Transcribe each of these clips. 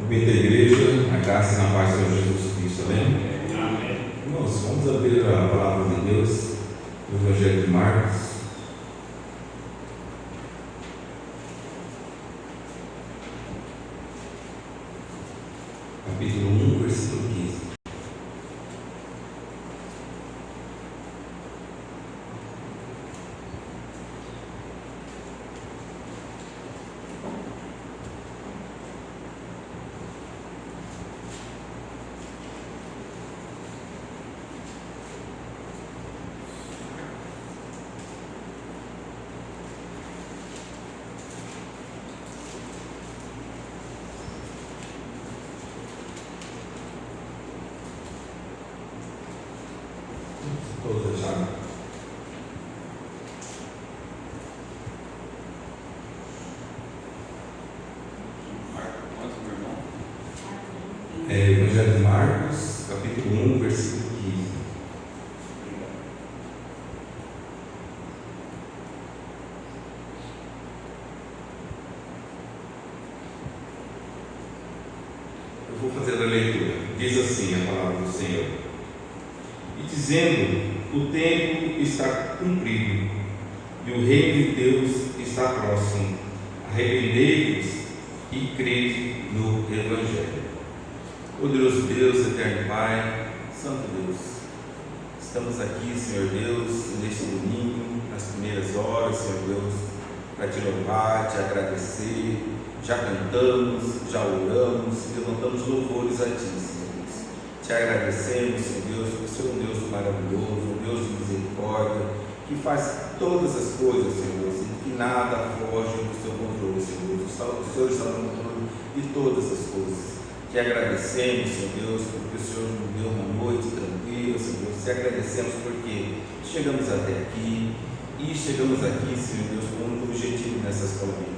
Cumprimento a igreja, a graça e na paz do Senhor Jesus Cristo, amém? Amém. Irmãos, vamos abrir a palavra de Deus no Evangelho de Marcos. Capítulo 1, versículo 15. Todos acharam? Quanto, meu irmão? Evangelho de Marcos, capítulo 1, versículo 15. Eu vou fazer a leitura. Diz assim a palavra do Senhor: E dizendo, o tempo está cumprido e o reino de Deus está próximo. Arrependei-vos e crede no Evangelho. Poderoso Deus, eterno Pai, Santo Deus, estamos aqui, Senhor Deus, neste domingo, nas primeiras horas, Senhor Deus, para te louvar, te agradecer. Já cantamos, já oramos, levantamos louvores a ti, Senhor Deus. Te agradecemos, Senhor Deus, por ser um Deus maravilhoso, um Deus de misericórdia, que faz todas as coisas, Senhor Deus, e que nada foge do seu controle, Senhor Deus. O Senhor está no controle de todas as coisas. Te agradecemos, Senhor Deus, porque o Senhor nos deu uma noite tranquila, Senhor Deus. Te agradecemos porque chegamos até aqui e chegamos aqui, Senhor Deus, com um objetivo nessa escola bíblica,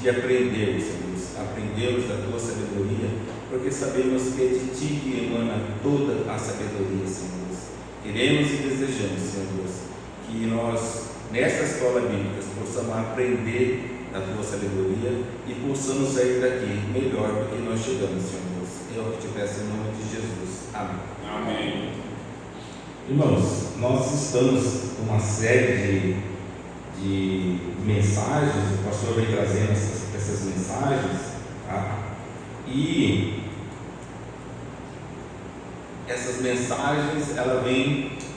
de aprender, Senhor Deus, aprendemos da tua sabedoria, porque sabemos que é de ti que emana toda a sabedoria, Senhor Deus. Queremos e desejamos, Senhor Deus, que nós, nesta escola bíblica, possamos aprender da tua sabedoria e possamos sair daqui melhor do que nós chegamos, Senhor Deus. É o que te peço em nome de Jesus. Amém. Amém. Irmãos, nós estamos com uma série de mensagens, o pastor vem trazendo essas mensagens, tá? E essas mensagens,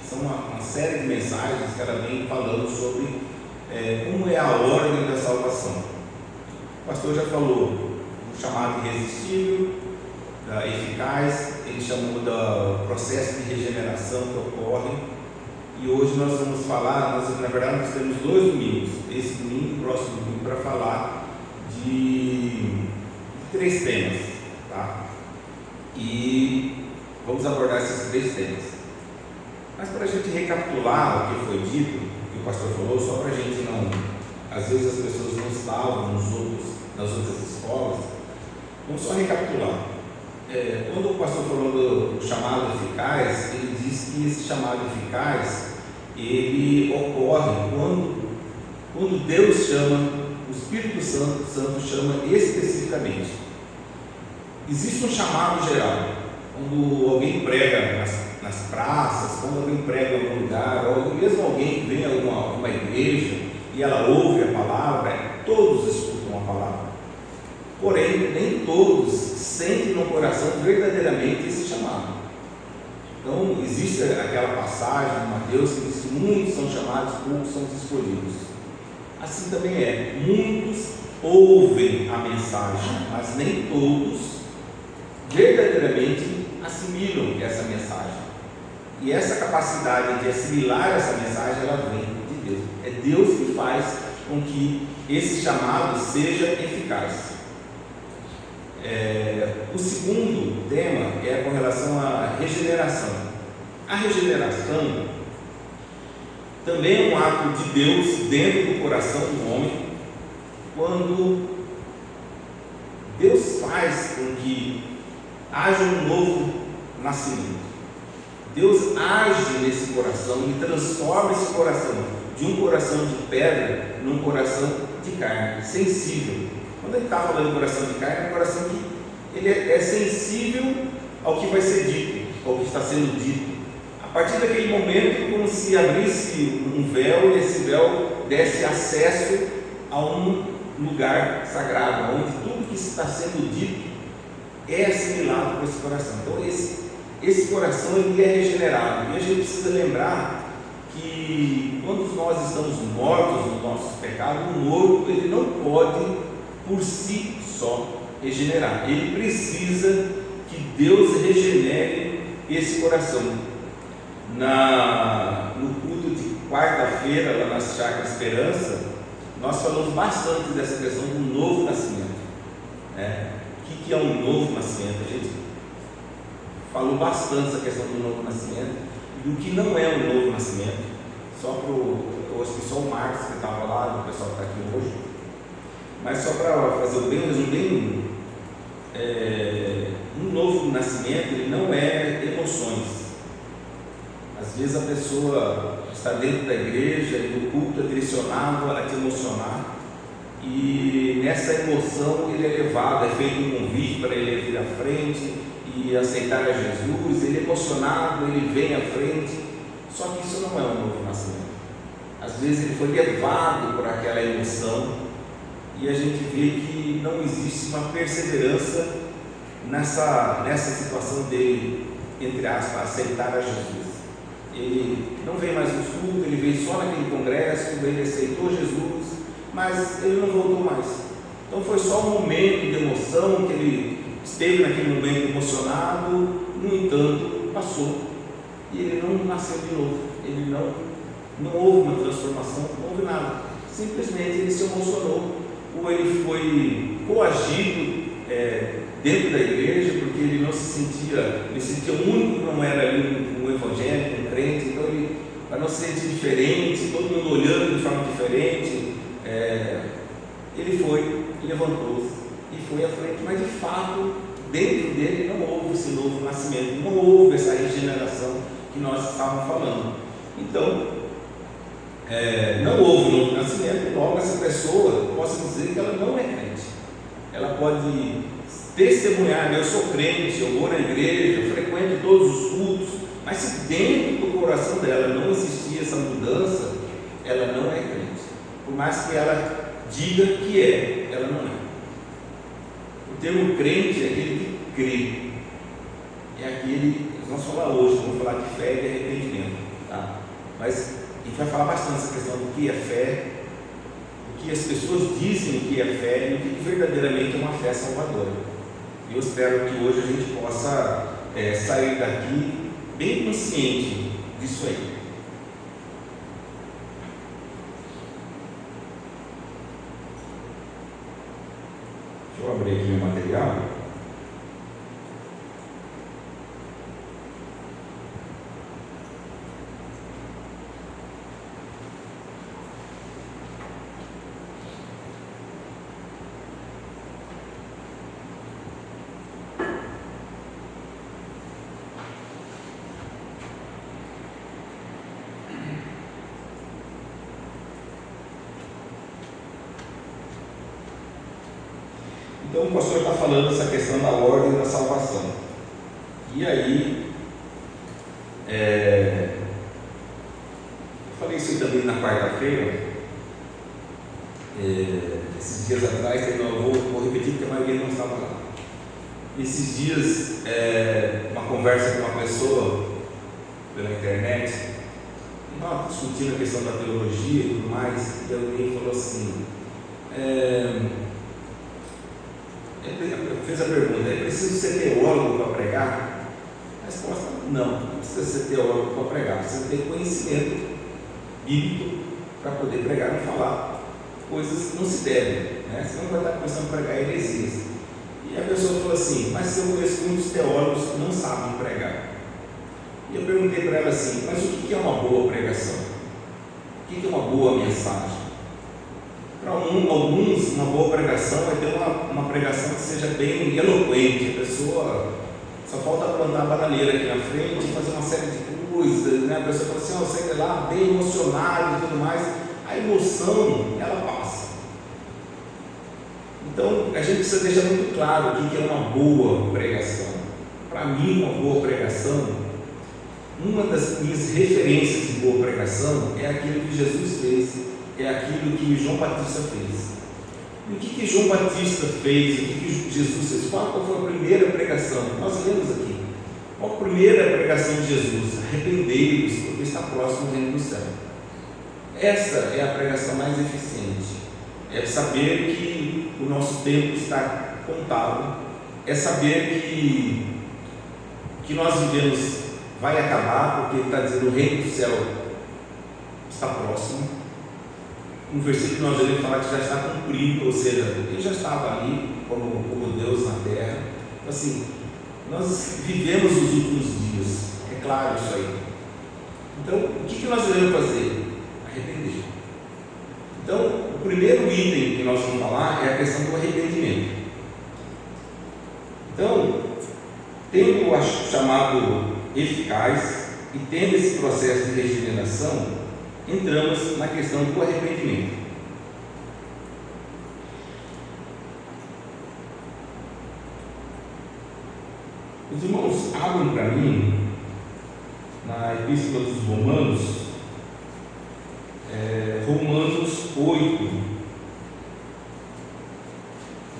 são uma série de mensagens que ela vem falando sobre como é a ordem da salvação. O pastor já falou do chamado irresistível, da eficaz, ele chamou do processo de regeneração que ocorre, e hoje nós vamos falar, na verdade nós temos 2 domingos, esse domingo e o próximo domingo, para falar de 3 temas, tá? E vamos abordar esses 3 temas. Mas para a gente recapitular o que foi dito, que o pastor falou, só para a gente não, às vezes as pessoas não estavam nas outras escolas, vamos só recapitular. Quando o pastor falou do chamado eficaz, ele disse que esse chamado eficaz, ele ocorre quando Deus chama, o Espírito Santo chama especificamente. Existe um chamado geral, quando alguém prega nas praças, quando alguém prega em algum lugar, ou mesmo alguém que vem a uma igreja e ela ouve a palavra, todos escutam a palavra. Porém, nem todos sentem no coração verdadeiramente esse chamado. Então, existe aquela passagem de Mateus que diz que muitos são chamados, poucos são os escolhidos. Assim também é, muitos ouvem a mensagem, mas nem todos verdadeiramente assimilam essa mensagem. E essa capacidade de assimilar essa mensagem, ela vem de Deus. É Deus que faz com que esse chamado seja eficaz. O segundo tema é com relação à regeneração. A regeneração também é um ato de Deus dentro do coração do homem, quando Deus faz com que haja um novo nascimento. Deus age nesse coração e transforma esse coração de um coração de pedra num coração de carne, sensível. Quando ele está falando de coração de carne, é um coração que ele é sensível ao que vai ser dito, ao que está sendo dito. A partir daquele momento, como se abrisse um véu e esse véu desse acesso a um lugar sagrado, onde tudo que está sendo dito é assimilado por esse coração. Então esse coração ele é regenerado, e a gente precisa lembrar que quando nós estamos mortos nos nossos pecados, o morto ele não pode por si só regenerar, ele precisa que Deus regenere esse coração. No culto de quarta-feira, lá na Chácara Esperança, nós falamos bastante dessa questão do novo nascimento, né? O que é um novo nascimento? A gente falou bastante essa questão do novo nascimento e do que não é um novo nascimento. Eu acho que só o Marcos que estava lá, o pessoal que está aqui hoje, mas só para fazer um resumo, um novo nascimento ele não é emoções. Às vezes a pessoa está dentro da igreja e o culto é direcionado a te emocionar, e nessa emoção ele é levado, é feito um convite para ele vir à frente e aceitar a Jesus, ele é emocionado, ele vem à frente, só que isso não é um novo nascimento. Às vezes ele foi levado por aquela emoção e a gente vê que não existe uma perseverança nessa situação dele, entre aspas, aceitar a Jesus. Ele não vem mais no culto, ele veio só naquele congresso, ele aceitou Jesus, mas ele não voltou mais. Então foi só um momento de emoção que ele esteve naquele momento emocionado, no entanto, passou e ele não nasceu de novo, ele não houve uma transformação, não houve nada, simplesmente ele se emocionou, ou ele foi coagido dentro da igreja, porque ele não se sentia o único que não era ali um evangélico, um crente, então ele, para não se sentir diferente, todo mundo olhando de forma diferente, ele foi, levantou-se e foi à frente, mas de fato, dentro dele não houve esse novo nascimento, não houve essa regeneração que nós estávamos falando. Então, não houve um novo nascimento, logo essa pessoa, posso dizer que ela não é crente. Ela pode testemunhar, eu sou crente, eu vou na igreja, eu frequento todos os cultos, mas se dentro do coração dela não existir essa mudança, ela não é crente. Por mais que ela diga que ela não é. O termo crente é aquele que crê, é aquele, nós vamos falar hoje, vamos falar de fé e de arrependimento, tá? Mas a gente vai falar bastante essa questão do que é fé, o que as pessoas dizem que é fé e o que verdadeiramente é uma fé salvadora. Eu espero que hoje a gente possa sair daqui bem consciente disso aí. Deixa eu abrir aqui meu material. Então o pastor está falando essa questão da ordem da salvação. E aí, eu falei isso também na quarta-feira, esses dias atrás, eu vou repetir porque a maioria não estava lá. Esses dias, uma conversa com uma pessoa pela internet, nós discutindo a questão da teologia e tudo mais, e alguém falou assim, fez a pergunta, é preciso ser teólogo para pregar? A resposta, não precisa ser teólogo para pregar, precisa ter conhecimento bíblico para poder pregar e falar coisas que não se devem, né? Senão vai estar começando a pregar heresias. E a pessoa falou assim, mas eu conheço muitos teólogos que não sabem pregar. E eu perguntei para ela assim, mas o que é uma boa pregação? O que é uma boa mensagem? Para alguns, uma boa pregação vai ter uma pregação que seja bem eloquente, a pessoa só falta plantar a bananeira aqui na frente e fazer uma série de coisas, né? A pessoa fala assim, você é lá bem emocionado e tudo mais, a emoção, ela passa. Então, a gente precisa deixar muito claro o que é uma boa pregação. Para mim, uma boa pregação, uma das minhas referências de boa pregação é aquilo que Jesus fez, é aquilo que João Batista fez. E o que João Batista fez, o que Jesus fez? Qual foi a primeira pregação? Nós lemos aqui. Qual a primeira pregação de Jesus? Arrependei-vos, porque está próximo do reino do céu. Essa é a pregação mais eficiente. É saber que o nosso tempo está contado, é saber que nós vivemos vai acabar, porque ele está dizendo o reino do céu está próximo. Um versículo que nós devemos falar que já está cumprido, ou seja, ele já estava ali como Deus na terra. Então, assim, nós vivemos os últimos dias, é claro isso aí. Então, o que nós devemos fazer? Arrepender. Então, o primeiro item que nós vamos falar é a questão do arrependimento. Então, tendo o chamado eficaz e tendo esse processo de regeneração, entramos na questão do arrependimento. Os irmãos abram para mim na Epístola dos Romanos, Romanos 8,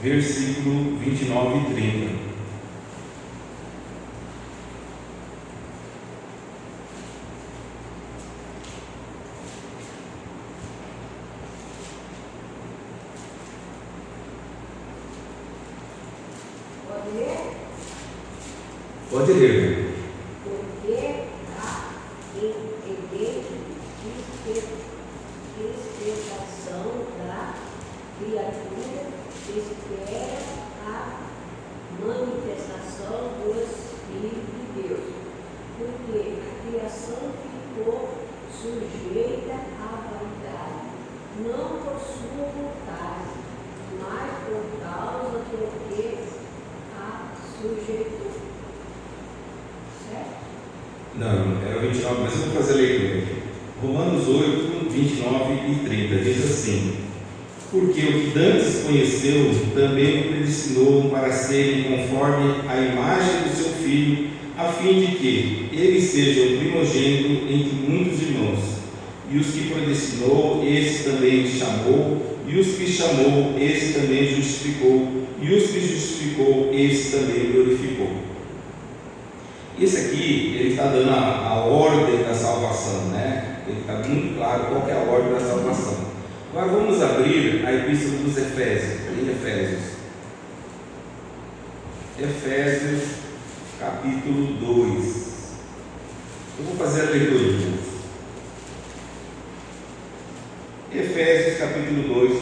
versículo 29 e 30. Pode ler. Porque a expectação da criatura espera a manifestação do Espírito de Deus, porque a criação ficou sujeita à vaidade, não por sua vontade, mas por causa do que a sujeitou. Não, era 29, mas eu vou fazer a leitura aqui. Romanos 8, 29 e 30 diz assim: porque o que dantes conheceu também o predestinou para serem conforme a imagem do seu Filho, a fim de que ele seja o primogênito entre muitos irmãos. E os que predestinou, esse também chamou, e os que chamou, esse também justificou, e os que justificou, esse também glorificou. Esse aqui, ele está dando a ordem da salvação, né? Ele está muito claro qual é a ordem da salvação. Agora vamos abrir a Epístola dos Efésios, em Efésios. Efésios, capítulo 2. Eu vou fazer a leitura. Efésios, capítulo 2,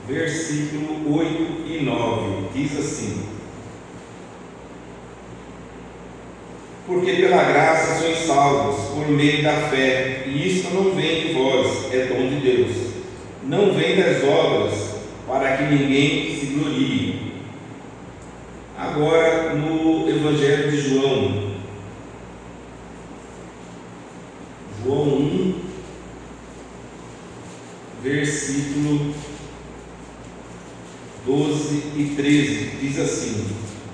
versículo 8 e 9, diz assim: porque pela graça sois salvos, por meio da fé, e isto não vem de vós, é dom de Deus, não vem das obras, para que ninguém se glorie. Agora, no Evangelho de João, João 1, versículo 12 e 13, diz assim: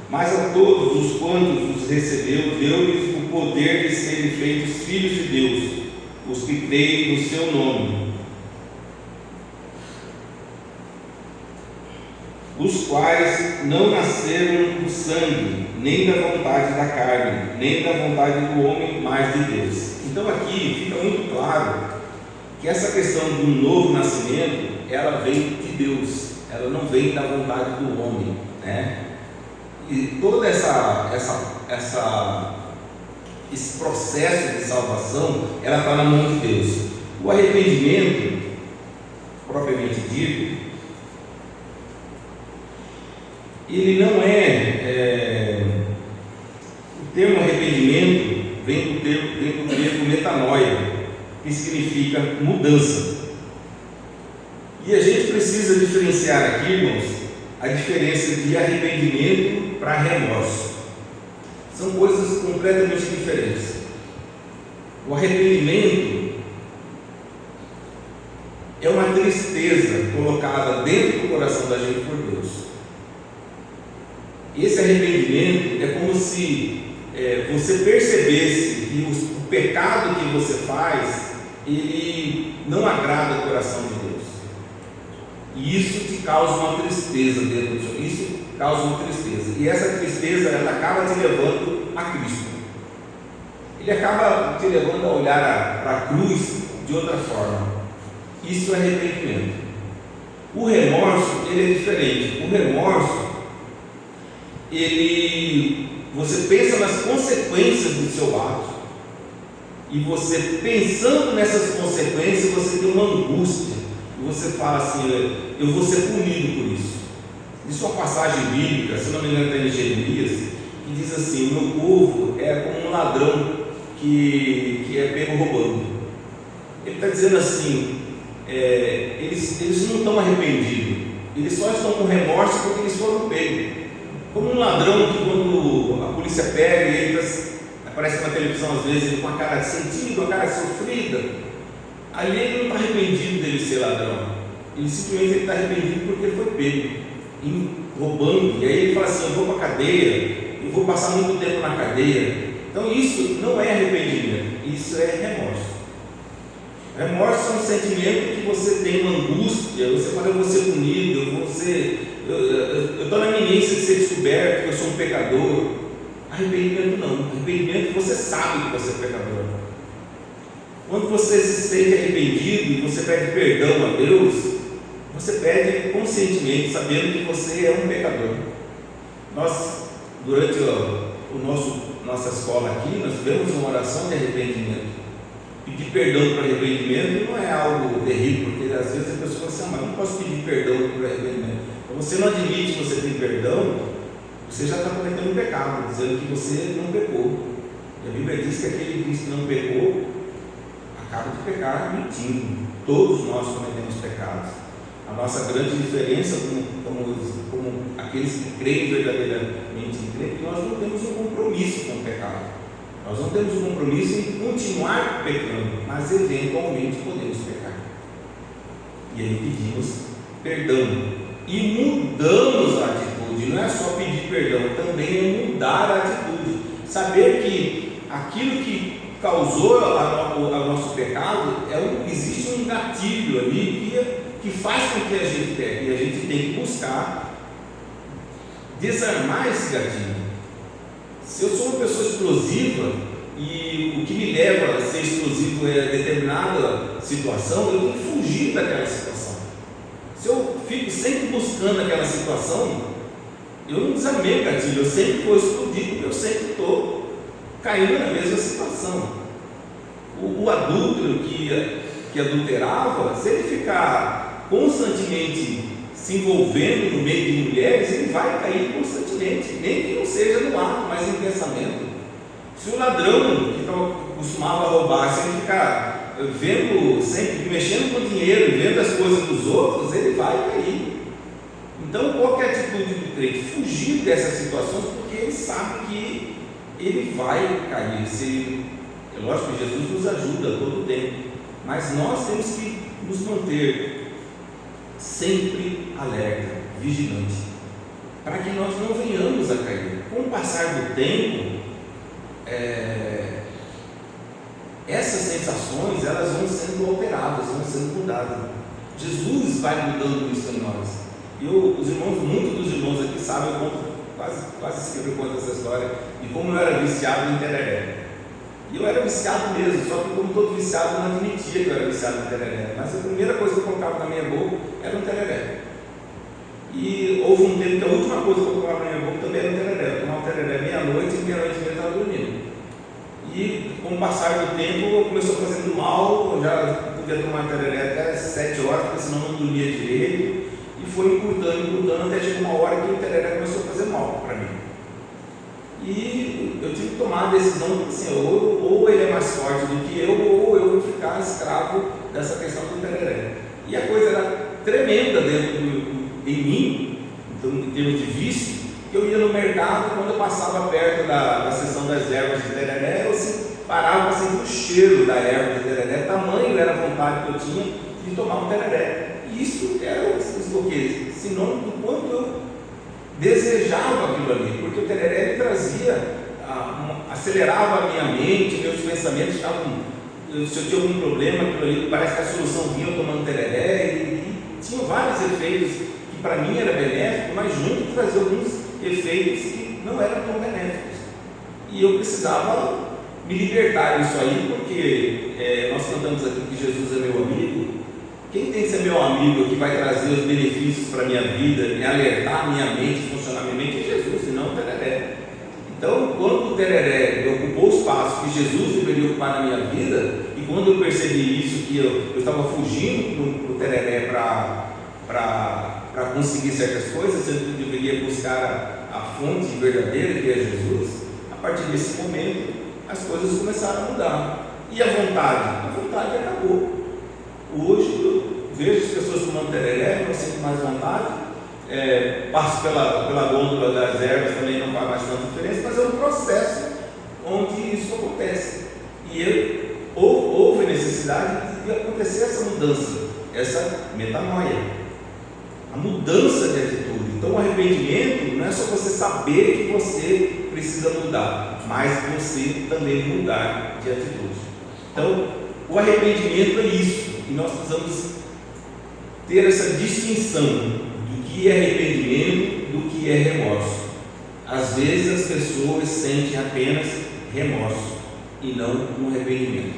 mas a todos os quantos os recebeu, deu-lhes o poder de serem feitos filhos de Deus, os que creem no seu nome, os quais não nasceram do sangue, nem da vontade da carne, nem da vontade do homem, mas de Deus. Então aqui fica muito claro que essa questão do novo nascimento, ela vem de Deus, ela não vem da vontade do homem, né? E todo esse processo de salvação, ela está na mão de Deus. O arrependimento, propriamente dito, ele não o termo arrependimento vem do termo metanoia, que significa mudança. E a gente precisa diferenciar aqui, irmãos, a diferença de arrependimento para remorso. São coisas completamente diferentes. O arrependimento, é uma tristeza colocada dentro do coração da gente por Deus. Esse arrependimento é como se você percebesse que o pecado que você faz, ele não agrada o coração de Deus. E isso te causa uma tristeza dentro do seu. Isso causa uma tristeza. E essa tristeza, ela acaba te levando a Cristo. Ele acaba te levando a olhar para a cruz de outra forma. Isso é arrependimento. O remorso, ele é diferente. O remorso, você pensa nas consequências do seu ato, e você pensando nessas consequências, você tem uma angústia, e você fala assim: eu vou ser punido por isso. Isso é uma passagem bíblica, se não me engano, está em Jeremias, que diz assim: o meu povo é como um ladrão que é pego roubando. Ele está dizendo assim, eles não estão arrependidos, eles só estão com remorso porque eles foram pegos. Como um ladrão que, quando a polícia pega e ele aparece na televisão às vezes, ele com a cara sentida, com a cara sofrida, ali ele não está arrependido dele ser ladrão, ele simplesmente está arrependido porque ele foi pego roubando. E aí ele fala assim: eu vou para a cadeia, eu vou passar muito tempo na cadeia. Então isso não é arrependimento, isso é remorso. Remorso é um sentimento que você tem uma angústia, você fala: eu vou ser punido, eu estou na iminência de ser descoberto, que eu sou um pecador. Arrependimento não. Arrependimento, você sabe que você é pecador. Quando você se sente arrependido e você pede perdão a Deus, você pede conscientemente, sabendo que você é um pecador. Nós, durante nossa escola aqui, nós tivemos uma oração de arrependimento. Pedir perdão por arrependimento não é algo terrível, porque às vezes a pessoa fala assim: mas não posso pedir perdão por arrependimento. Então você não admite que você tem perdão, você já está cometendo um pecado, dizendo que você não pecou. E a Bíblia diz que aquele que não pecou acaba de pecar mentindo. Todos nós cometemos pecados. A nossa grande diferença como aqueles que creem verdadeiramente em Cristo, é que nós não temos um compromisso com o pecado. Nós não temos um compromisso em continuar pecando, mas eventualmente podemos pecar. E aí pedimos perdão e mudamos a atitude. Não é só pedir perdão, também é mudar a atitude. Saber que aquilo que causou o nosso pecado, existe um gatilho ali que faz com que a gente pegue, e a gente tem que buscar desarmar esse gatilho. Se eu sou uma pessoa explosiva e o que me leva a ser explosivo é determinada situação, eu tenho que fugir daquela situação. Se eu fico sempre buscando aquela situação, eu não desarmei o gatilho, eu sempre vou explodir, porque eu sempre estou caindo na mesma situação. O adúltero que adulterava, se ele ficar constantemente se envolvendo no meio de mulheres, ele vai cair constantemente, nem que não seja no ato, mas em pensamento. Se o ladrão que costumava roubar, se ele ficar vendo, sempre mexendo com dinheiro, vendo as coisas dos outros, ele vai cair. Então, qual é a atitude do crente? Fugir dessas situações, porque ele sabe que ele vai cair. É lógico que Jesus nos ajuda todo o tempo, mas nós temos que nos manter sempre alerta, vigilante, para que nós não venhamos a cair. Com o passar do tempo, essas sensações, elas vão sendo alteradas, vão sendo mudadas. Jesus vai mudando isso em nós. E muitos dos irmãos aqui sabem, eu conto, quase sempre conto essa história, de como eu era viciado em tereré. E eu era viciado mesmo, só que como todo viciado, eu não admitia que eu era viciado em tereré. Mas a primeira coisa que eu colocava na minha boca era um tereré. E houve um tempo que a última coisa que eu colocava na minha boca também era um tereré. Eu tomava um tereré meia-noite e meia-noite eu estava dormindo. E com o passar do tempo, começou fazendo mal, eu já podia tomar tereré até 7 horas, porque senão não dormia direito. E foi encurtando, até chegou uma hora que o tereré começou a fazer mal para mim. E eu tive que tomar a decisão, assim, ou ele é mais forte do que eu, ou eu vou ficar escravo dessa questão do tereré. E a coisa era tremenda em mim, então, em termos de vício, que eu ia no mercado, quando eu passava perto da seção das ervas de tereré, eu parava para sentir o cheiro da erva de tereré, tamanho era a vontade que eu tinha de tomar um tereré. E isso era o quê? Sinônimo do quanto eu desejava aquilo ali, porque o tereré me trazia, acelerava a minha mente, meus pensamentos estavam, se eu tinha algum problema, aquilo ali, parece que a solução vinha tomando tereré, e tinha vários efeitos que para mim era benéfico, mas junto trazia alguns efeitos que não eram tão benéficos, e eu precisava me libertar disso aí, porque nós cantamos aqui que Jesus é meu amigo. Quem tem que ser meu amigo, que vai trazer os benefícios para a minha vida, me alertar a minha mente, funcionar a minha mente, é Jesus, e não o tereré. Então, quando o tereré ocupou o espaço que Jesus deveria ocupar na minha vida, e quando eu percebi isso, que eu estava fugindo do tereré para conseguir certas coisas, eu deveria buscar a fonte verdadeira, que é Jesus. A partir desse momento, as coisas começaram a mudar. E a vontade? A vontade acabou. Hoje eu vejo as pessoas tomando tereré, não sinto mais vontade, passo pela gôndola das ervas, também não faz mais tanta diferença, mas é um processo onde isso acontece. E houve necessidade de acontecer essa mudança, essa metanoia, a mudança de atitude. Então, o arrependimento não é só você saber que você precisa mudar, mas você também mudar de atitude. Então, o arrependimento é isso. E nós precisamos ter essa distinção do que é arrependimento, do que é remorso. Às vezes as pessoas sentem apenas remorso e não um arrependimento.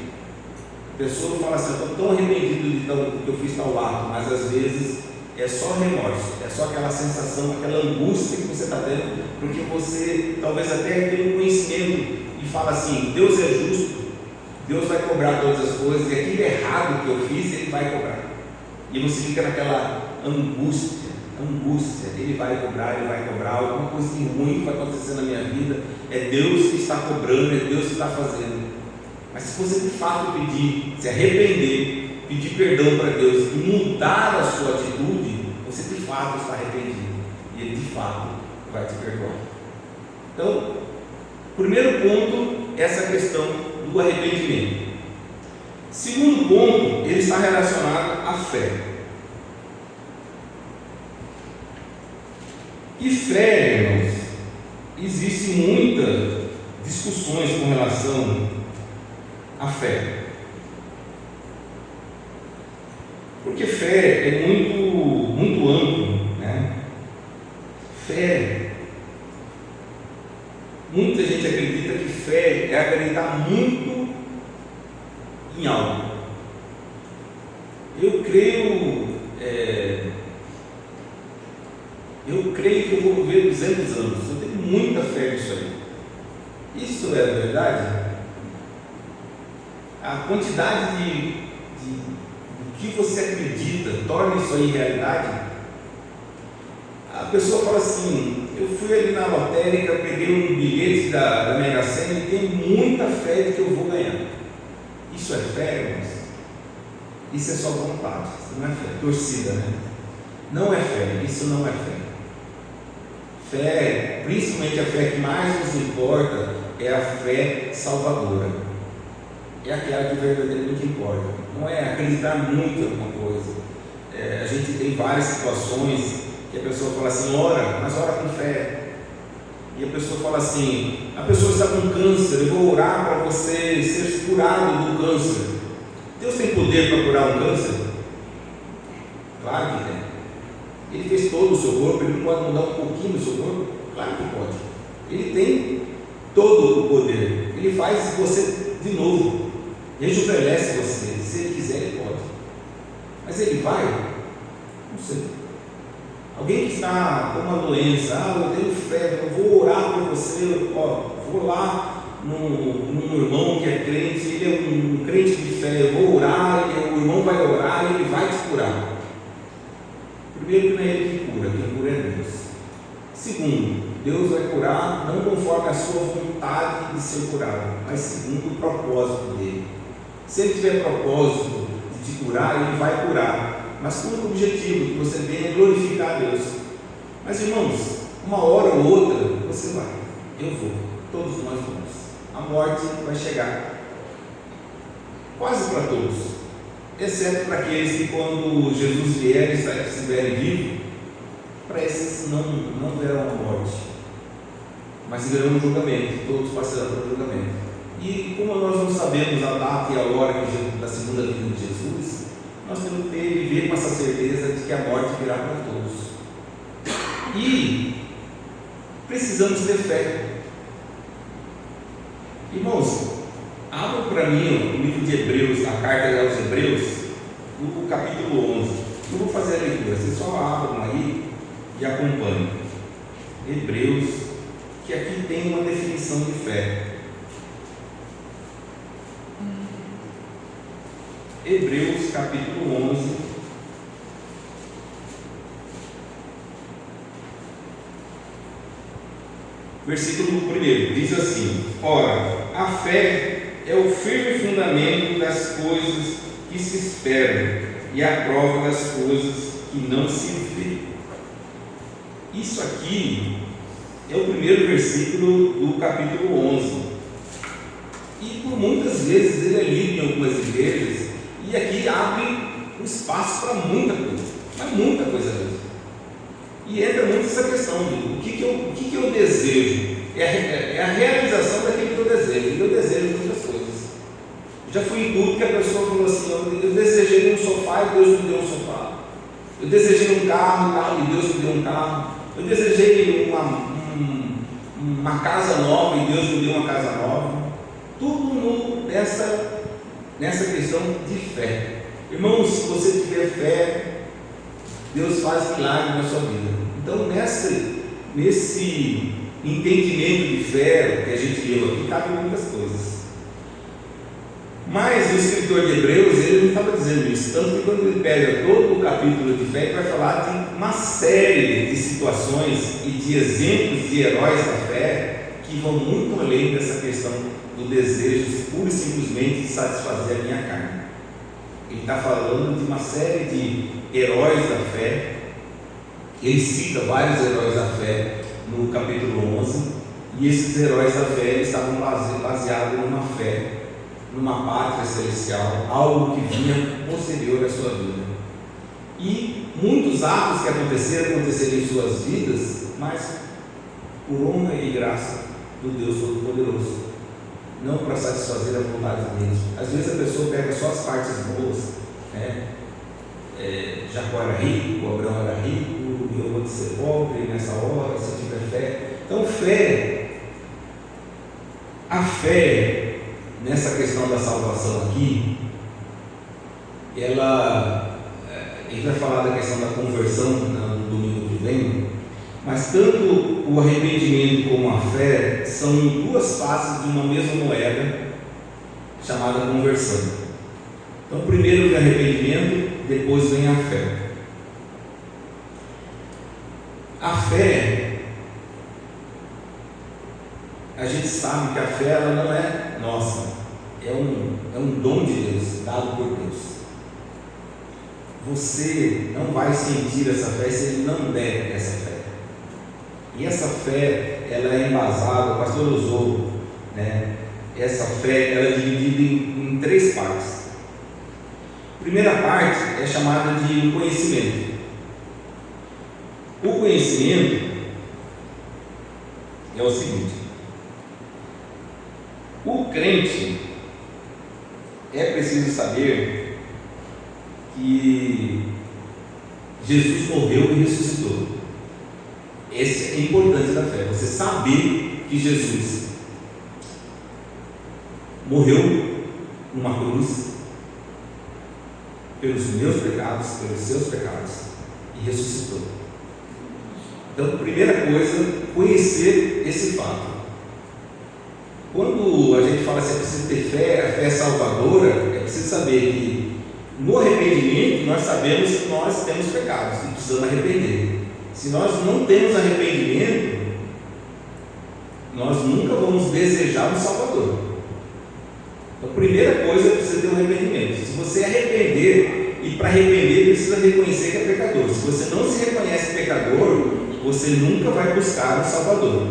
A pessoa fala assim: eu estou tão arrependido do que eu fiz tal ato, mas às vezes é só remorso, é só aquela sensação, aquela angústia que você está tendo, porque você talvez até tenha um conhecimento e fala assim: Deus é justo, Deus vai cobrar todas as coisas, e aquilo errado que eu fiz, Ele vai cobrar. E você fica naquela angústia, Ele vai cobrar, alguma coisa de ruim que vai acontecer na minha vida, é Deus que está cobrando, é Deus que está fazendo. Mas se você de fato pedir, se arrepender, pedir perdão para Deus e mudar a sua atitude, você de fato está arrependido, e Ele de fato vai te perdoar. Então, primeiro ponto, essa questão do arrependimento. Segundo ponto, ele está relacionado à fé. E fé, irmãos, existem muitas discussões com relação à fé. Porque fé é muito amplo, né? Fé, muita gente acredita que fé é acreditar muito em algo. Eu creio que eu vou viver 200 anos. Eu tenho muita fé nisso aí. Isso é verdade? A quantidade do que você acredita torna isso aí realidade. A pessoa fala assim: eu fui ali na lotérica, peguei um bilhete da Mega Sena e tenho muita fé de que eu vou ganhar. Isso é fé, irmãos? Isso é só vontade, isso não é fé, torcida, né? Não é fé, isso não é fé. Fé, principalmente a fé que mais nos importa, é a fé salvadora. É aquela que verdadeiramente importa. Não é acreditar muito em alguma coisa. A gente tem várias situações que a pessoa fala assim: ora, mas ora com fé. E a pessoa fala assim: a pessoa está com câncer, eu vou orar para você ser curado do câncer. Deus tem poder para curar um câncer? Claro que tem. Ele fez todo o seu corpo, Ele não pode mudar um pouquinho do seu corpo? Claro que pode. Ele tem todo o poder. Ele faz você de novo, rejuvenesce você. Se Ele quiser, Ele pode. Mas Ele vai? Não sei. Alguém que está com uma doença: eu tenho fé, eu vou orar por você, vou lá num irmão que é crente, ele é um crente de fé, eu vou orar, o irmão vai orar e ele vai te curar. Primeiro, que não é Ele que cura, quem cura é Deus. Segundo, Deus vai curar não conforme a sua vontade de ser curado, mas segundo o propósito dele. Se Ele tiver propósito de te curar, Ele vai curar, mas com o objetivo que você venha glorificar a Deus. Mas, irmãos, uma hora ou outra você vai, eu vou, todos nós vamos. A morte vai chegar, quase para todos. exceto para aqueles que, quando Jesus vier e estiverem vivos, para esses não verão a morte, mas verão o julgamento, todos passarão pelo julgamento. E como nós não sabemos a data e a hora da segunda vinda de Jesus, nós temos que viver com essa certeza de que a morte virá para todos. E precisamos ter fé. Irmãos, abra para mim o livro de Hebreus, a carta aos Hebreus, no capítulo 11. Eu vou fazer a leitura, vocês só abram aí e acompanhem. Hebreus, que aqui tem uma definição de fé. Hebreus capítulo 11, versículo 1, diz assim: ora, a fé é o firme fundamento das coisas que se esperam e a prova das coisas que não se vê. Isso aqui é o primeiro versículo do capítulo 11, e por muitas vezes ele é lido em algumas igrejas, e aqui abre um espaço para muita coisa, mas muita coisa mesmo. E entra muito essa questão de o que eu desejo, é a realização daquilo que eu desejo, e eu desejo muitas coisas. Já fui em culto que a pessoa falou assim: eu desejei um sofá e Deus me deu um sofá, eu desejei um carro e Deus me deu um carro, eu desejei uma casa nova e Deus me deu uma casa nova. Tudo nessa questão de fé. Irmãos, se você tiver fé, Deus faz milagre na sua vida. Então, nesse entendimento de fé que a gente leu aqui, cabe muitas coisas. Mas o escritor de Hebreus, ele não estava dizendo isso, tanto que quando ele pega todo o capítulo de fé, ele vai falar de uma série de situações e de exemplos de heróis da fé que vão muito além dessa questão do desejo pura e simplesmente de satisfazer a minha carne. Ele está falando de uma série de heróis da fé. Ele cita vários heróis da fé no capítulo 11, e esses heróis da fé estavam baseados numa fé, numa pátria celestial, algo que vinha posterior à sua vida. E muitos atos que aconteceram em suas vidas, mas por honra e graça do Deus Todo-Poderoso, não para satisfazer a vontade dele. Às vezes a pessoa pega só as partes boas, né? Jacó era rico, Abraão era rico, e eu vou ser pobre nessa hora, se tiver fé. Então, a fé nessa questão da salvação aqui, ele vai falar da questão da conversão no domingo que vem, mas tanto o arrependimento como a fé são duas faces de uma mesma moeda chamada conversão. Então, primeiro vem o arrependimento, depois vem a fé. A fé, a gente sabe que a fé ela não é nossa, é um dom de Deus, dado por Deus. Você não vai sentir essa fé se ele não der essa fé. E essa fé, ela é embasada, o pastor usou, né? Essa fé, ela é dividida em três partes. A primeira parte é chamada de conhecimento. O conhecimento é o seguinte: o crente é preciso saber que Jesus morreu e ressuscitou. Esse é importante da fé, você saber que Jesus morreu numa cruz pelos meus pecados, pelos seus pecados, e ressuscitou. Então, primeira coisa, conhecer esse fato. Quando a gente fala assim, é preciso ter fé, a fé é salvadora, é preciso saber que no arrependimento nós sabemos que nós temos pecados e precisamos arrepender. Se nós não temos arrependimento, nós nunca vamos desejar um Salvador. Então, a primeira coisa é preciso ter um arrependimento. Se você arrepender, e para arrepender precisa reconhecer que é pecador. Se você não se reconhece pecador, você nunca vai buscar um Salvador.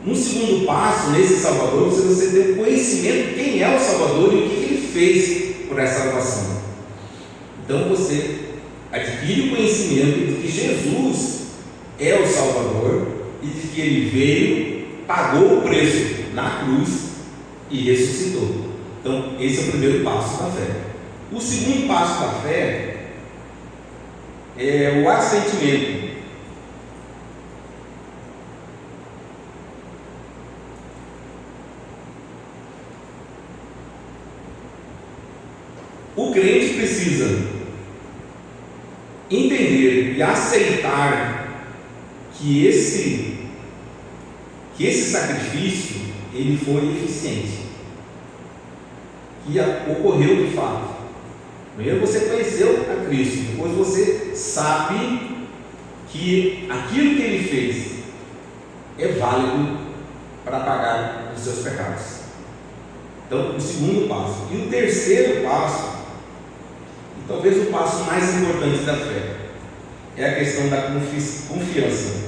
No segundo passo, nesse Salvador, você tem conhecimento de quem é o Salvador e o que ele fez por essa salvação. Então você adquire o conhecimento de que Jesus é o Salvador e de que Ele veio, pagou o preço na cruz e ressuscitou. Então esse é o primeiro passo da fé. O segundo passo da fé é o assentimento. O crente precisa entender e aceitar que esse sacrifício ele foi eficiente, que ocorreu de fato. Primeiro você conheceu a Cristo, depois você sabe que aquilo que Ele fez é válido para pagar os seus pecados. Então, o segundo passo. E o terceiro passo, e talvez o passo mais importante da fé, é a questão da confiança.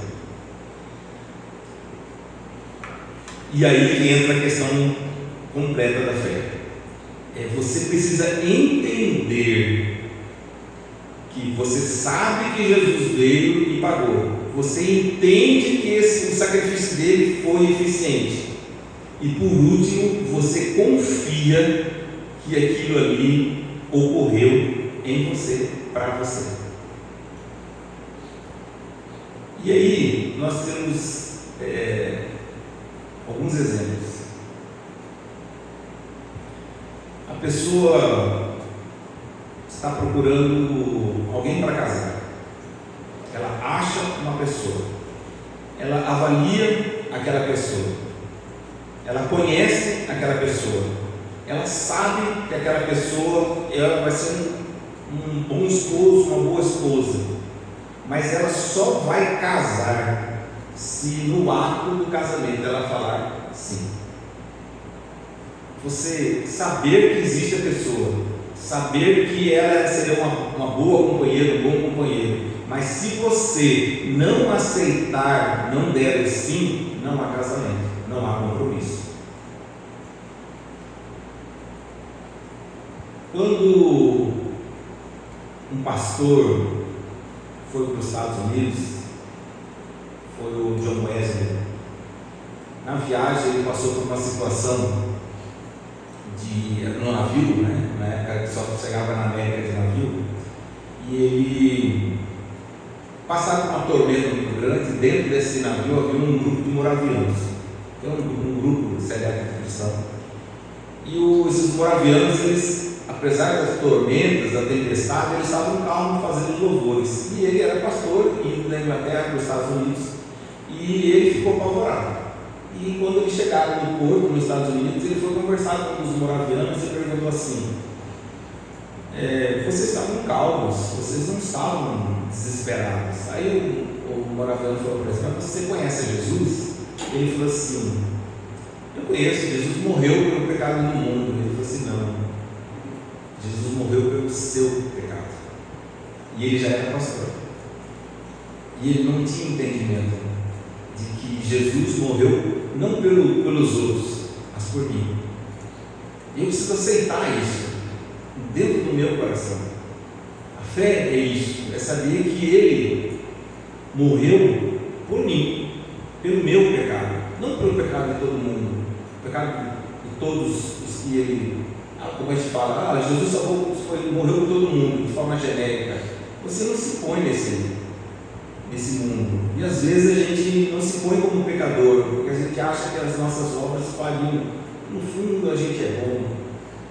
E aí entra a questão completa da fé. Você precisa entender que você sabe que Jesus veio e pagou. Você entende que o sacrifício dele foi eficiente. E por último, você confia que aquilo ali ocorreu em você, para você. E aí, nós temos alguns exemplos. A pessoa está procurando alguém para casar. Ela acha uma pessoa. Ela avalia aquela pessoa. Ela conhece aquela pessoa. Ela sabe que aquela pessoa ela vai ser um bom esposo, uma boa esposa. Mas ela só vai casar se no ato do casamento ela falar sim. Você saber que existe a pessoa, saber que ela seria uma boa companheira, um bom companheiro, mas se você não aceitar, não der o sim, não há casamento, não há compromisso. Quando um pastor foi para os Estados Unidos, foi o John Wesley, na viagem ele passou por uma situação no navio, né? Na época que só chegava na América de navio, e ele passava por uma tormenta muito grande. Dentro desse navio havia um grupo de moravianos, que é um grupo sediado de cristão, e esses moravianos, eles, apesar das tormentas, da tempestade, eles estavam calmos fazendo louvores, e ele era pastor, indo da Inglaterra para os Estados Unidos, e ele ficou apavorado. E quando eles chegaram no porto, nos Estados Unidos, ele foi conversar com os moravianos e perguntou assim: vocês estavam calmos, vocês não estavam desesperados. Aí o moraviano falou para ele: mas você conhece Jesus? Ele falou assim: eu conheço, Jesus morreu pelo pecado do mundo. Ele falou assim: não, Jesus morreu pelo seu pecado. E ele já era pastor, e ele não tinha entendimento de que Jesus morreu não pelos outros, mas por mim. E eu preciso aceitar isso dentro do meu coração. A fé é isso, é saber que Ele morreu por mim, pelo meu pecado, não pelo pecado de todo mundo, o pecado de todos os que Ele, como a gente fala, Jesus morreu por todo mundo, de forma genérica. Você não se põe nesse mundo, e às vezes a gente não se põe como pecador, porque a gente acha que as nossas obras faliam. No fundo a gente é bom.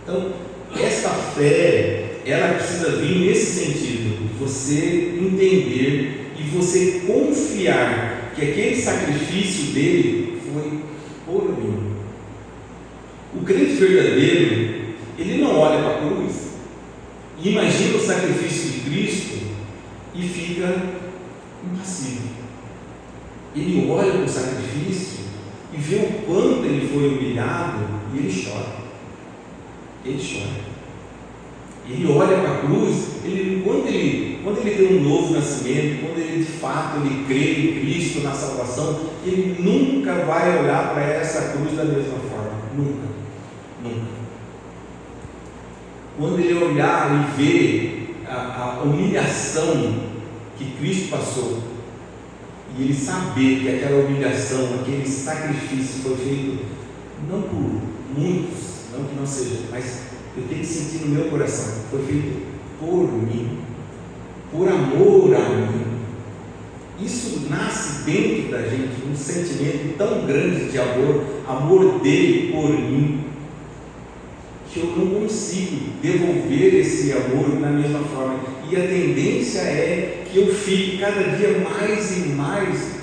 Então esta fé, ela precisa vir nesse sentido, de você entender e você confiar que aquele sacrifício dele foi por mim. O crente verdadeiro, ele não olha para a cruz e imagina o sacrifício de Cristo e fica impassível. Ele olha para o sacrifício e vê o quanto ele foi humilhado e ele chora. Ele chora. Ele olha para a cruz, quando ele tem um novo nascimento, quando ele de fato ele crê em Cristo, na salvação, ele nunca vai olhar para essa cruz da mesma forma. Nunca. Quando ele olhar e ver a humilhação que Cristo passou, e ele saber que aquela humilhação, aquele sacrifício foi feito não por muitos, não que não seja, mas eu tenho que sentir no meu coração, foi feito por mim, por amor a mim. Isso nasce dentro da gente, um sentimento tão grande de amor dele por mim, que eu não consigo devolver esse amor da mesma forma. E a tendência é que eu fique cada dia mais e mais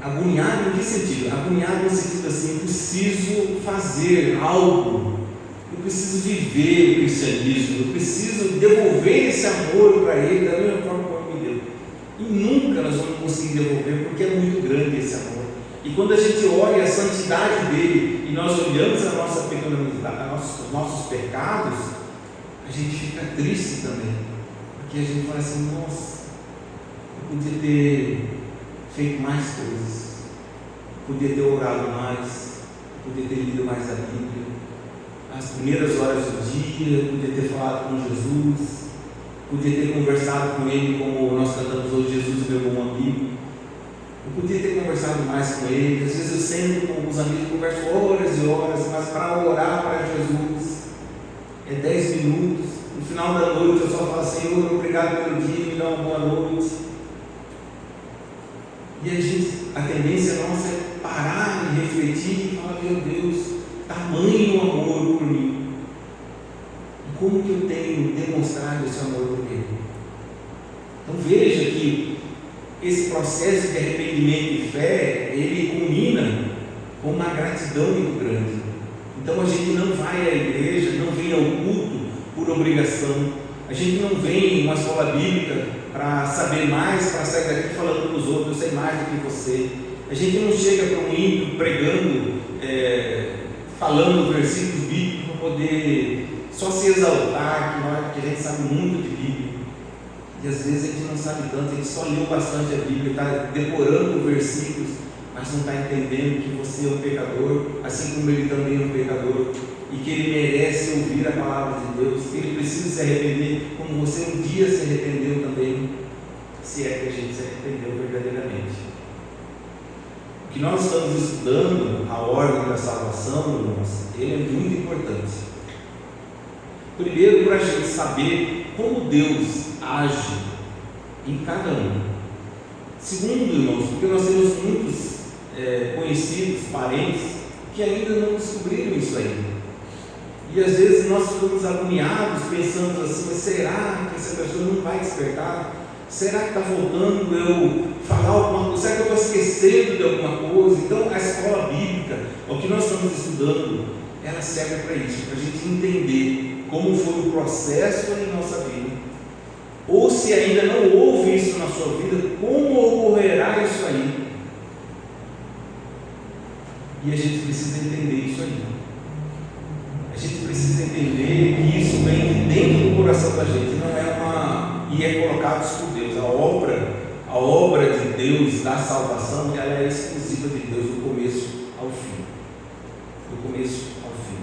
agoniado. Em que sentido? Agoniado no sentido assim, eu preciso fazer algo, eu preciso viver o cristianismo, eu preciso devolver esse amor para ele da mesma forma como ele me deu. E nunca nós vamos conseguir devolver, porque é muito grande esse amor. E quando a gente olha a santidade dele e nós olhamos a nossa pecaminosidade, os nossos pecados, a gente fica triste também, porque a gente fala assim: nossa, eu podia ter feito mais coisas, podia ter orado mais, podia ter lido mais a Bíblia, as primeiras horas do dia, podia ter falado com Jesus, podia ter conversado com ele, como nós cantamos hoje: Jesus, meu bom amigo. Eu podia ter conversado mais com ele. Às vezes eu sento com alguns amigos, converso horas e horas, mas para orar para Jesus é 10 minutos. No final da noite eu só falo: Senhor, obrigado pelo dia, me dá uma boa noite. E a tendência nossa é parar e refletir e falar: meu Deus, tamanho amor por mim. E como que eu tenho demonstrado esse amor por ele? Então veja que esse processo de arrependimento e fé, ele culmina com uma gratidão muito grande. Então a gente não vai à igreja, não vem ao culto por obrigação. A gente não vem em uma escola bíblica para saber mais, para sair daqui falando para os outros: eu sei mais do que você. A gente não chega para um ímpio pregando, falando versículos bíblicos para poder só se exaltar, que a gente sabe muito de Bíblia. E às vezes a gente não sabe tanto, a gente só leu bastante a Bíblia, está decorando versículos, mas não está entendendo que você é um pecador, assim como ele também é um pecador, e que ele merece ouvir a palavra de Deus, que ele precisa se arrepender, como você um dia se arrependeu também, se é que a gente se arrependeu verdadeiramente. O que nós estamos estudando, a ordem da salvação, irmãos, ele é muito importante. Primeiro, para a gente saber como Deus age em cada um. Segundo, irmãos, porque nós temos muitos conhecidos, parentes, que ainda não descobriram isso ainda. E às vezes nós ficamos agoniados, pensando assim: mas será que essa pessoa não vai despertar? Será que está faltando eu falar alguma coisa? Será que eu estou esquecendo de alguma coisa? Então a escola bíblica, o que nós estamos estudando, ela serve para isso, para a gente entender como foi o processo em nossa vida. Ou se ainda não houve isso na sua vida, como ocorrerá isso aí? E a gente precisa entender isso aí. A gente precisa entender que isso vem de dentro do coração da gente, não é e é colocado por Deus. A obra de Deus da salvação, ela é exclusiva de Deus do começo ao fim. Do começo ao fim.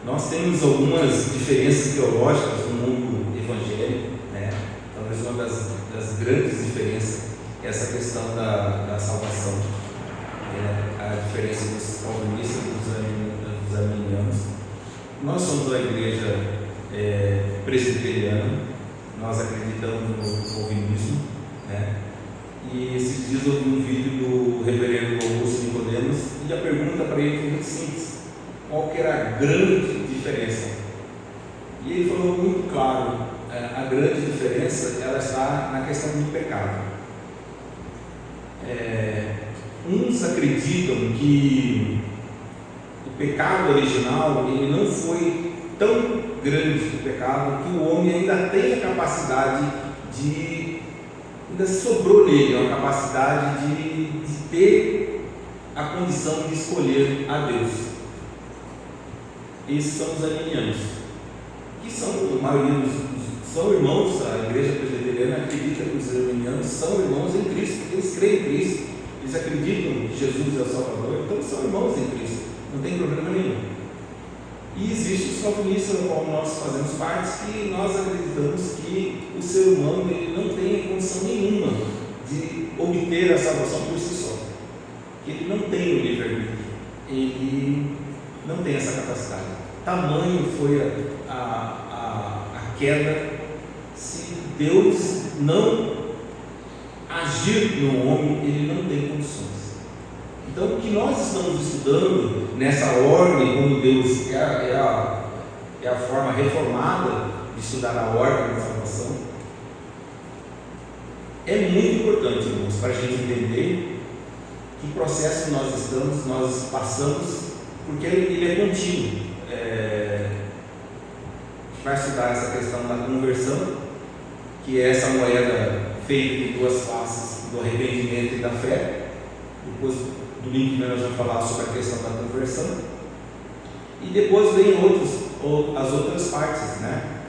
Nós temos algumas diferenças teológicas no mundo evangélico, né? Talvez uma das grandes diferenças é essa questão da salvação, a diferença dos calvinistas e dos arminianos. Nós somos uma igreja presbiteriana, nós acreditamos no calvinismo, né? E esses dias eu vi um vídeo do reverendo Augusto Nicodemos, e a pergunta para ele foi muito simples: qual que era a grande diferença? E ele falou muito claro: a grande diferença ela está na questão do pecado. Uns acreditam que o pecado original ele não foi tão grande, o pecado, que o homem ainda tem a capacidade ainda sobrou nele a capacidade de ter a condição de escolher a Deus. Esses são os arminianos, que são, a maioria são irmãos. A igreja presbiteriana acredita que os arminianos são irmãos em Cristo, eles creem em Cristo, eles acreditam que Jesus é o Salvador, então são irmãos em Cristo, não tem problema nenhum. E existem os calvinistas, como nós fazemos parte, que nós acreditamos que o ser humano ele não tem condição nenhuma de obter a salvação por si só, que ele não tem o livre-arbítrio, ele não tem essa capacidade. Tamanho foi a queda. Se Deus não agir no homem, ele não tem condições. Então, o que nós estamos estudando nessa ordem, como Deus é a forma reformada de estudar a ordem da salvação, é muito importante, irmãos, para a gente entender que processo nós passamos, porque ele é contínuo. Vai estudar essa questão da conversão, que é essa moeda feita de duas faces, do arrependimento e da fé. Depois do link nós vamos falar sobre a questão da conversão, e depois vem as outras partes, né?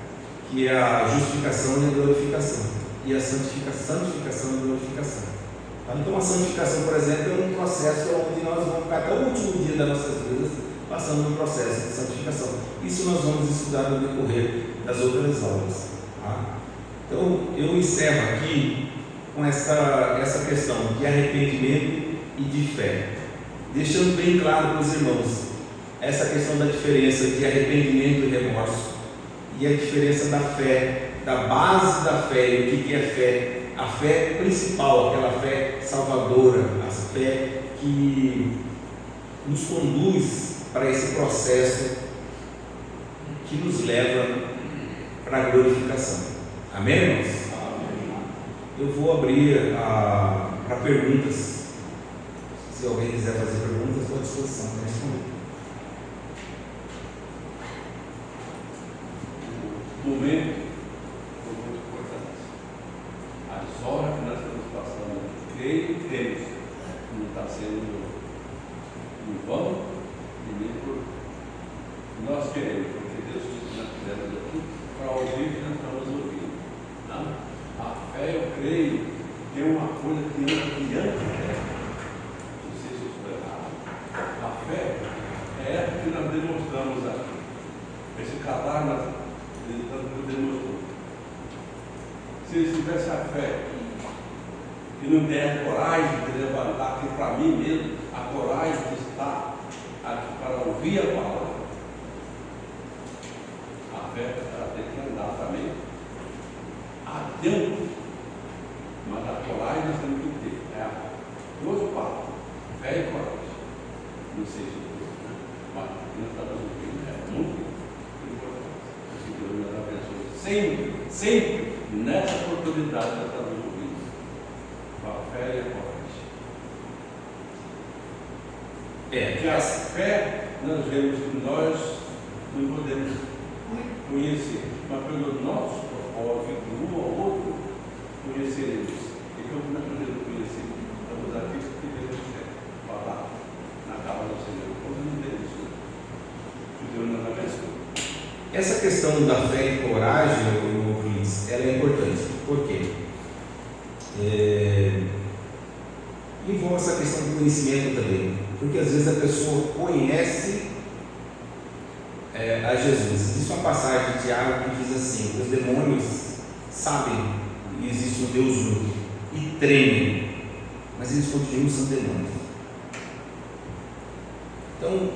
Que é a justificação e a glorificação, e a santificação e a glorificação. Então a santificação, por exemplo, é um processo onde nós vamos ficar até o último dia das nossas vidas passando um processo de santificação. Isso nós vamos estudar no decorrer das outras aulas, tá? Então eu encerro aqui com essa questão de arrependimento e de fé, deixando bem claro para os irmãos essa questão da diferença de arrependimento e remorso, e a diferença da fé, da base da fé. E o que é fé? A fé principal, aquela fé salvadora, a fé que nos conduz para esse processo que nos leva para a glorificação. Amém, irmãos? Eu vou abrir para perguntas. Se alguém quiser fazer perguntas, estou à disposição para responder. O momento foi muito importante. As horas que nós estamos passando, creio e cremos, não está sendo em vão e nem por nós queremos, porque Deus disse que nós fizemos aqui para ouvir que nós estamos ouvindo. Não? A fé, eu creio, que é uma coisa que anda a fé. A fé é essa que nós demonstramos aqui. Esse cadáver nós demonstrou. Se eles tivessem a fé e não der a coragem de levantar aqui para mim mesmo, a coragem de estar aqui para ouvir a palavra, a fé ela tem que andar também adentro. Mas a coragem nós temos que ter. É duas partes, fé e coragem. Não sei se né? Mas nós estamos ouvindo, é muito importante. Que Deus nos abençoe sempre nessa oportunidade que nós estamos ouvindo, com a fé e a coragem. Porque a fé nós vemos que nós não podemos conhecer, mas pelo nosso propósito, um ao outro, conheceremos. E como nós podemos conhecer, estamos aqui porque Deus quer falar na casa do Senhor. Como não tem isso? Que Deus nos abençoe. Essa questão da fé e coragem, ouvintes, ela é importante. Por quê? Envolve essa questão do conhecimento também. Porque às vezes a pessoa conhece a Jesus. Existe uma passagem de Tiago que diz assim: os demônios sabem que existe um Deus único e tremem, mas eles continuam sendo demônios. Então,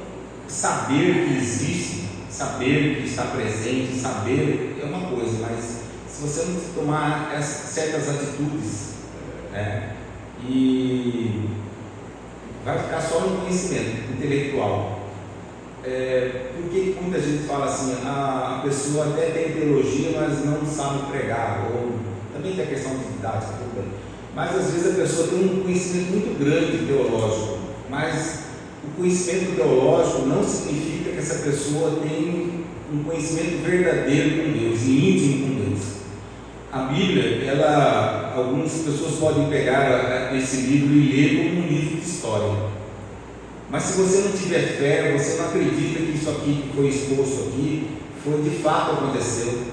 saber que existe, saber que está presente, saber é uma coisa, mas se você não tomar certas atitudes, e vai ficar só no conhecimento intelectual. Porque muita gente fala assim, a pessoa até tem teologia, mas não sabe pregar, ou também tem a questão de didática, tudo bem. Mas às vezes a pessoa tem um conhecimento muito grande teológico, mas o conhecimento teológico não significa que essa pessoa tem um conhecimento verdadeiro com Deus e íntimo com Deus. A Bíblia, algumas pessoas podem pegar esse livro e ler como um livro de história. Mas se você não tiver fé, você não acredita que isso aqui que foi exposto aqui, foi de fato aconteceu,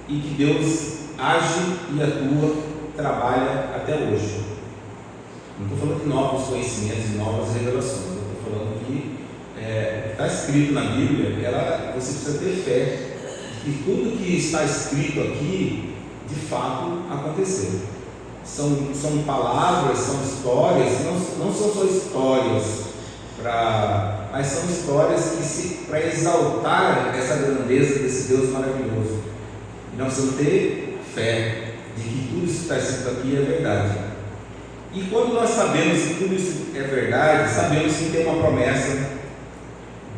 e que Deus age e atua, trabalha até hoje. Não estou falando de novos conhecimentos e novas revelações, eu estou falando que está está escrito na Bíblia, você precisa ter fé de que tudo que está escrito aqui, de fato, aconteceu. São palavras, são histórias, não são só histórias, mas são histórias para exaltar essa grandeza desse Deus maravilhoso. E nós precisamos ter fé de que tudo isso que está escrito aqui é verdade. E quando nós sabemos que tudo isso é verdade, sabemos que tem uma promessa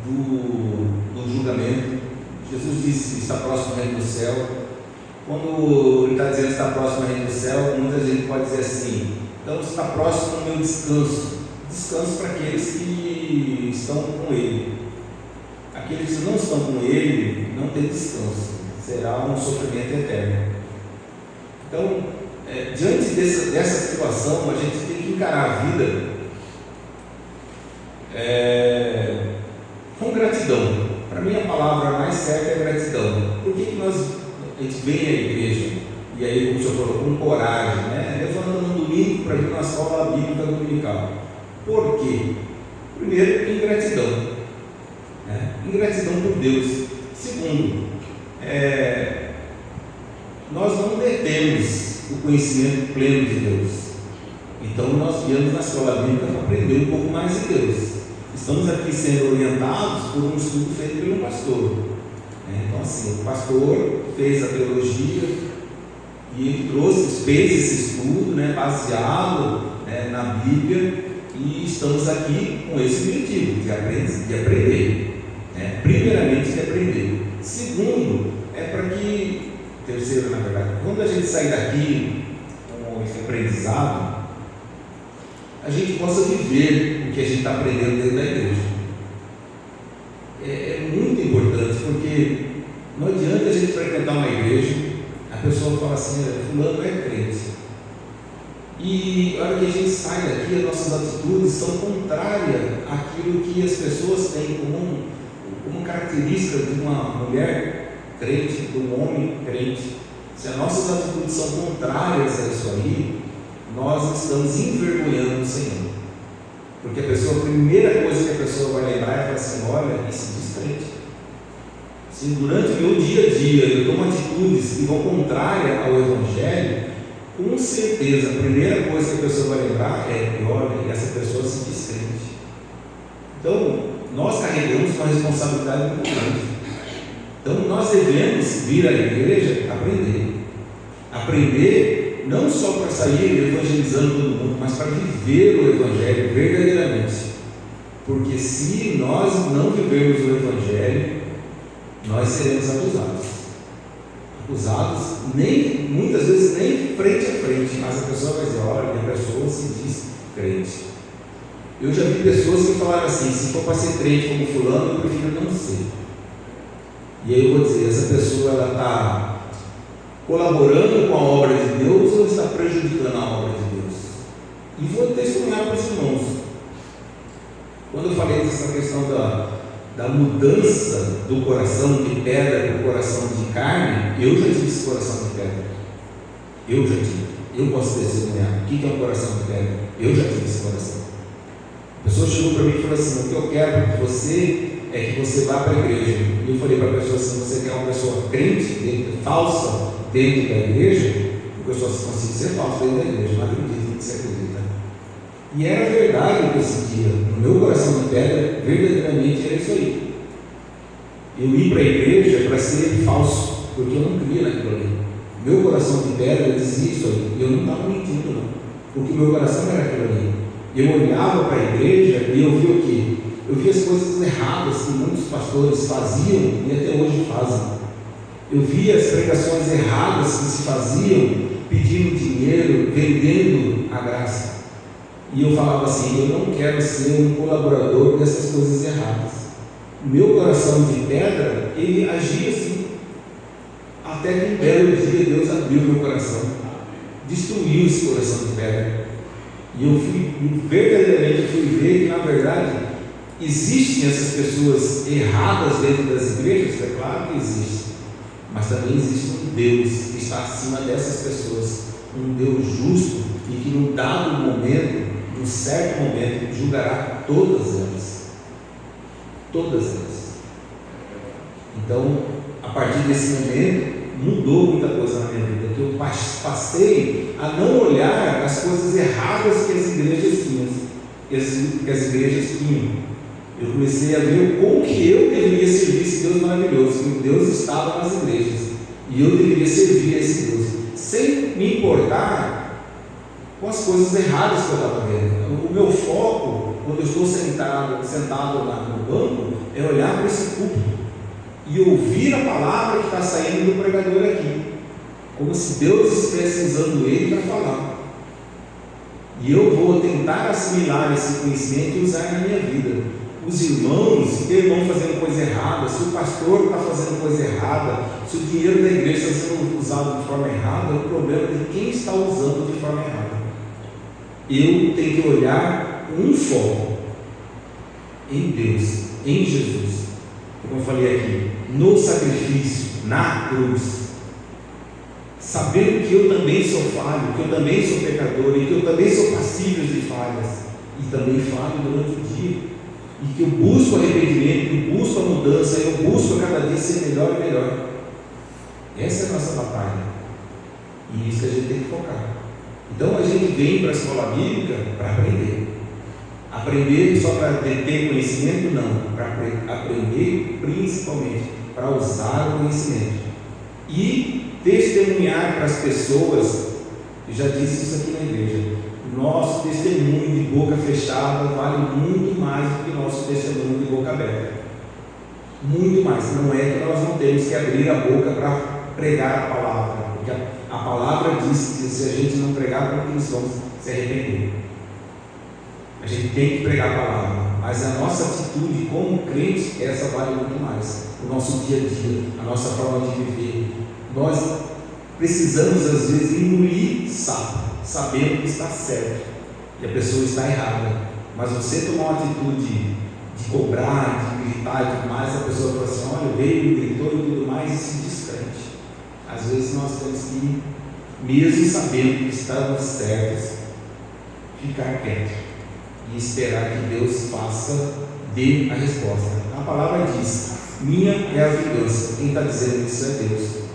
do julgamento. Jesus disse que está próximo ao reino do céu. Quando ele está dizendo que está próximo ao reino do céu, muita gente pode dizer assim: então está próximo ao meu descanso. Descanso para aqueles que estão com Ele. Aqueles que não estão com Ele não têm descanso, será um sofrimento eterno. Então, diante dessa situação, a gente tem que encarar a vida com gratidão. Para mim, a palavra mais certa é gratidão. Por que a gente vem à igreja? E aí, como o senhor falou, com coragem, levando no domingo para ir na escola bíblica dominical. Por quê? Primeiro, ingratidão. Ingratidão por Deus. Segundo, nós não detemos o conhecimento pleno de Deus. Então nós viemos na escola bíblica para aprender um pouco mais de Deus. Estamos aqui sendo orientados por um estudo feito pelo pastor. Então assim, o pastor fez a teologia e ele fez esse estudo baseado na Bíblia, e estamos aqui com esse objetivo de aprender. Primeiramente de aprender. Segundo, terceiro, na verdade, quando a gente sair daqui com esse aprendizado, a gente possa viver o que a gente está aprendendo dentro da igreja. É muito importante, porque não adianta a gente frequentar uma igreja, a pessoa fala assim: fulano é crente, e a hora que a gente sai daqui, as nossas atitudes são contrárias àquilo que as pessoas têm como característica de uma mulher crente, de um homem crente. Se as nossas atitudes são contrárias a isso aí, nós estamos envergonhando o Senhor. Porque a primeira coisa que a pessoa vai lembrar é falar assim: olha, esse diz crente. Se durante o meu dia a dia eu tomo atitudes que vão contrárias ao Evangelho, com certeza a primeira coisa que a pessoa vai lembrar é: olha, essa pessoa se diz crente. Então, nós carregamos uma responsabilidade muito grande. Então nós devemos vir à igreja aprender não só para sair evangelizando todo mundo, mas para viver o Evangelho verdadeiramente. Porque se nós não vivermos o Evangelho, nós seremos acusados muitas vezes nem frente a frente, mas a pessoa vai dizer: olha, a pessoa se diz crente. Eu já vi pessoas que falaram assim: se for para ser crente como fulano, eu prefiro não ser. E aí eu vou dizer: essa pessoa está colaborando com a obra de Deus ou está prejudicando a obra de Deus? E vou testemunhar para os irmãos. Quando eu falei dessa questão da mudança do coração de pedra para o coração de carne, eu já tive esse coração de pedra. Eu já tive. Eu posso testemunhar. O que é um coração de pedra? Eu já tive esse coração. A pessoa chegou para mim e falou assim: o que eu quero de você é que você vá para a igreja. E eu falei para a pessoa assim: você quer uma pessoa crente, falsa, dentro da igreja? Porque eu só consigo ser falso dentro da igreja, não acredito no que você acredita. E era verdade o que eu sentia. No meu coração de pedra, verdadeiramente era isso aí. Eu ia para a igreja para ser falso, porque eu não cria naquilo ali. Meu coração de pedra dizia isso aí. E eu não estava mentindo, não, porque meu coração era aquilo ali. Eu olhava para a igreja e eu via o quê? Eu via as coisas erradas que muitos pastores faziam e até hoje fazem. Eu via as pregações erradas que se faziam, pedindo dinheiro, vendendo a graça. E eu falava assim: eu não quero ser um colaborador dessas coisas erradas. Meu coração de pedra, ele agia assim. Até que um belo dia Deus abriu meu coração, destruiu esse coração de pedra. E eu verdadeiramente fui ver que, na verdade, existem essas pessoas erradas dentro das igrejas. É claro que existe, mas também existe um Deus que está acima dessas pessoas, um Deus justo e que num dado momento, num certo momento, julgará todas elas. Todas elas. Então, a partir desse momento, mudou muita coisa na minha vida, que eu passei a não olhar as coisas erradas que as igrejas tinham. Eu comecei a ver como que eu deveria servir esse Deus maravilhoso, que Deus estava nas igrejas, e eu deveria servir a esse Deus, sem me importar com as coisas erradas que eu estava vendo. O meu foco, quando eu estou sentado lá no banco, é olhar para esse púlpito e ouvir a palavra que está saindo do pregador aqui, como se Deus estivesse usando ele para falar. E eu vou tentar assimilar esse conhecimento e usar na minha vida. Os irmãos, se tem irmão fazendo coisa errada, se o pastor está fazendo coisa errada, se o dinheiro da igreja está sendo usado de forma errada, é o problema de quem está usando de forma errada. Eu tenho que olhar um foco em Deus, em Jesus, como eu falei aqui, no sacrifício, na cruz, sabendo que eu também sou falho, que eu também sou pecador e que eu também sou passível de falhas e também falho durante o dia, e que eu busco arrependimento, eu busco a mudança, eu busco a cada dia ser melhor e melhor. Essa é a nossa batalha, e isso que a gente tem que focar. Então a gente vem para a escola bíblica para aprender só para ter conhecimento? Não, para aprender principalmente para usar o conhecimento e testemunhar para as pessoas. Eu já disse isso aqui na igreja, nosso testemunho de boca fechada vale muito mais do que nosso testemunho de boca aberta, muito mais. Não é que nós não temos que abrir a boca para pregar a palavra, porque a palavra diz que se a gente não pregar, como que nós vamos se arrepender? A gente tem que pregar a palavra, mas a nossa atitude como crente, essa vale muito mais. O nosso dia a dia, a nossa forma de viver. Nós precisamos às vezes engolir sapo, sabendo que está certo e a pessoa está errada, mas você tomar uma atitude de cobrar, de gritar e tudo mais, a pessoa fala assim: olha, veio, gritou e tudo mais, e se descrente. Às vezes nós temos que, mesmo sabendo que estamos certos, ficar quieto e esperar que Deus dê a resposta. A palavra diz: minha é a vingança. Quem está dizendo isso é Deus.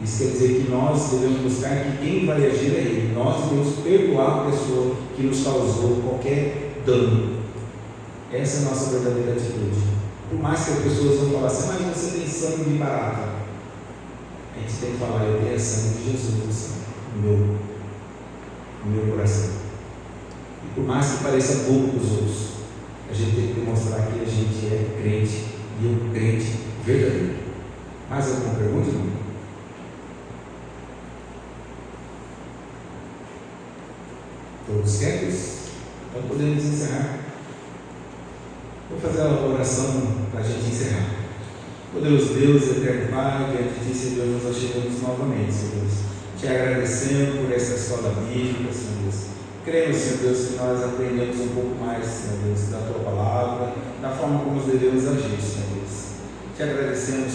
Isso quer dizer que nós devemos buscar que quem vai agir é Ele. Nós devemos perdoar a pessoa que nos causou qualquer dano. Essa é a nossa verdadeira atitude. Por mais que as pessoas vão falar assim: mas você tem sangue de barata. A gente tem que falar: eu tenho sangue de Jesus no meu coração. E por mais que pareça pouco para os outros, a gente tem que demonstrar que a gente é crente, e um crente verdadeiro. Mais alguma pergunta, irmão? Todos quietos? Então podemos encerrar. Vou fazer a oração para a gente encerrar. Poderoso Deus, eterno Pai, diante de Ti, Senhor, nós chegamos novamente, Senhor Deus, te agradecendo por essa escola bíblica, Senhor Deus. Cremos, Senhor Deus, que nós aprendemos um pouco mais, Senhor Deus, da Tua palavra, da forma como nós devemos agir, Senhor Deus. Te agradecemos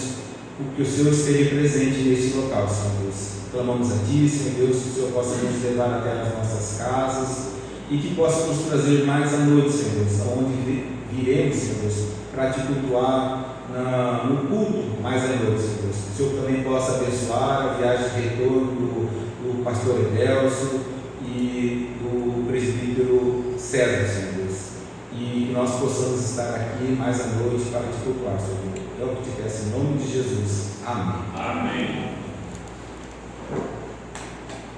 porque o Senhor esteve presente neste local, Senhor Deus. Clamamos a Ti, Senhor Deus, que o Senhor possa nos levar até as nossas casas e que possa nos trazer mais à noite, Senhor Deus, aonde viremos, Senhor Deus, para Te cultuar no culto mais à noite, Senhor Deus. Que o Senhor também possa abençoar a viagem de retorno do pastor Edelso e do presbítero César, Senhor Deus. E que nós possamos estar aqui mais à noite para Te cultuar, Senhor Deus. É o que Te peço em nome de Jesus. Amém. Amém.